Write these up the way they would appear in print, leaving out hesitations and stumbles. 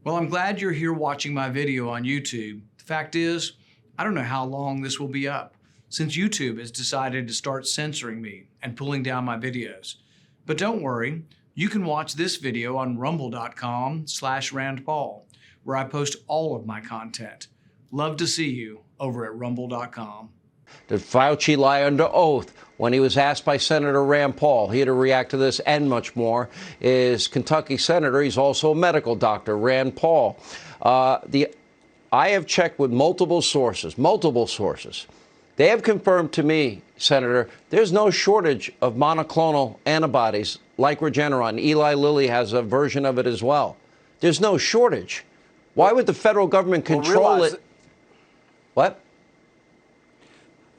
Well, I'm glad you're here watching my video on YouTube. The fact is, I don't know how long this will be up, since YouTube has decided to start censoring me and pulling down my videos. But don't worry, you can watch this video on rumble.com/RandPaul, where I post all of my content. Love to see you over at rumble.com. Did Fauci lie under oath when he was asked by Senator Rand Paul? Here to react to this and much more is Kentucky Senator. He's also a medical doctor, Rand Paul. I have checked with multiple sources. They have confirmed to me, Senator, there's no shortage of monoclonal antibodies like Regeneron. Eli Lilly has a version of it as well. There's no shortage. Why would the federal government control it? What?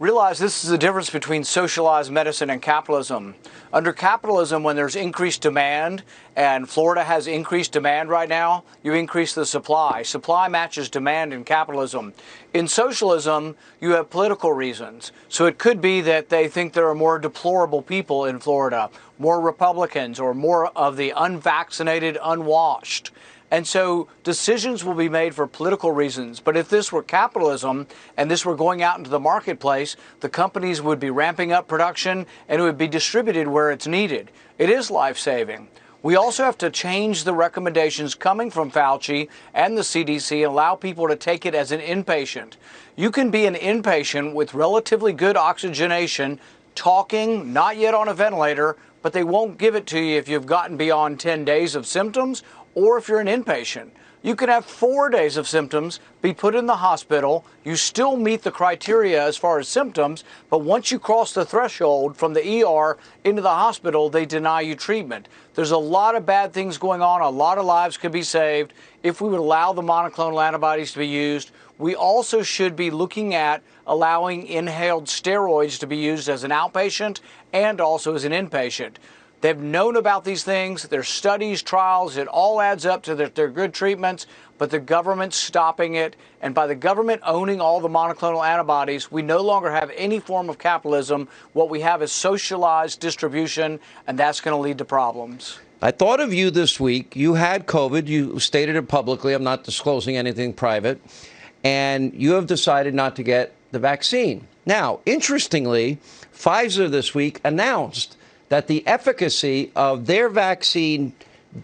Realize this is the difference between socialized medicine and capitalism. Under capitalism, when there's increased demand, and Florida has increased demand right now, you increase the supply. Supply matches demand in capitalism. In socialism, you have political reasons. So it could be that they think there are more deplorable people in Florida, more Republicans, or more of the unvaccinated, unwashed. And so decisions will be made for political reasons. But if this were capitalism and this were going out into the marketplace, the companies would be ramping up production and it would be distributed where it's needed. It is life-saving. We also have to change the recommendations coming from Fauci and the CDC and allow people to take it as an inpatient. You can be an inpatient with relatively good oxygenation, talking, not yet on a ventilator, but they won't give it to you if you've gotten beyond 10 days of symptoms or if you're an inpatient. You can have 4 days of symptoms, be put in the hospital. You still meet the criteria as far as symptoms, but once you cross the threshold from the ER into the hospital, they deny you treatment. There's a lot of bad things going on. A lot of lives could be saved if we would allow the monoclonal antibodies to be used. We also should be looking at allowing inhaled steroids to be used as an outpatient and also as an inpatient. They've known about these things. There's studies, trials. It all adds up to that they're good treatments, but the government's stopping it. And by the government owning all the monoclonal antibodies, we no longer have any form of capitalism. What we have is socialized distribution, and that's going to lead to problems. I thought of you this week. You had COVID. You stated it publicly. I'm not disclosing anything private. And you have decided not to get the vaccine. Now, interestingly, Pfizer this week announced that the efficacy of their vaccine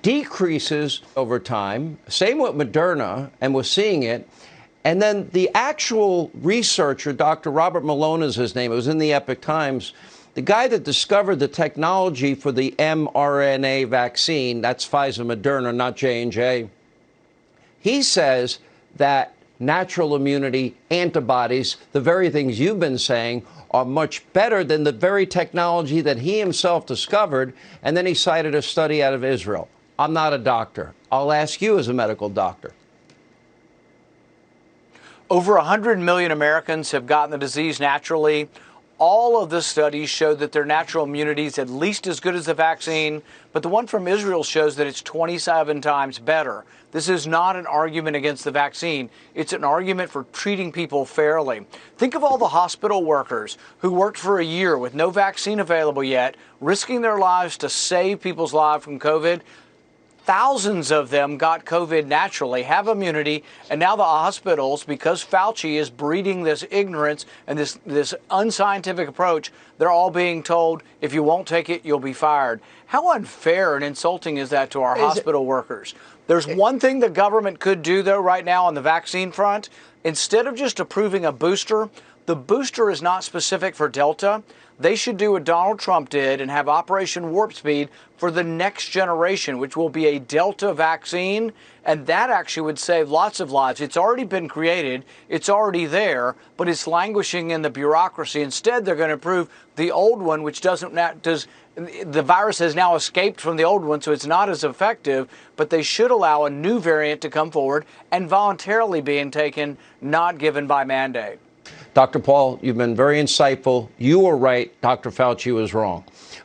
decreases over time. Same with Moderna, and we're seeing it. And then the actual researcher, Dr. Robert Malone is his name, it was in the Epoch Times, the guy that discovered the technology for the mRNA vaccine, that's Pfizer, Moderna, not J&J, he says that natural immunity, antibodies, the very things you've been saying, are much better than the very technology that he himself discovered. And then he cited a study out of Israel. I'm not a doctor. I'll ask you as a medical doctor. Over 100 million Americans have gotten the disease naturally. All of the studies show that their natural immunity is at least as good as the vaccine, but the one from Israel shows that it's 27 times better. This is not an argument against the vaccine. It's an argument for treating people fairly. Think of all the hospital workers who worked for a year with no vaccine available yet, risking their lives to save people's lives from COVID. Thousands of them got COVID naturally, have immunity, and now the hospitals, because Fauci is breeding this ignorance and this unscientific approach, they're all being told, if you won't take it, you'll be fired. How unfair and insulting is that to our hospital workers? There's one thing the government could do, though, right now on the vaccine front. Instead of just approving a booster, the booster is not specific for Delta. They should do what Donald Trump did and have Operation Warp Speed for the next generation, which will be a Delta vaccine. And that actually would save lots of lives. It's already been created. It's already there, but it's languishing in the bureaucracy. Instead, they're going to approve the old one, which the virus has now escaped from the old one, so it's not as effective, but they should allow a new variant to come forward and voluntarily being taken, not given by mandate. Dr. Paul, you've been very insightful. You were right. Dr. Fauci was wrong.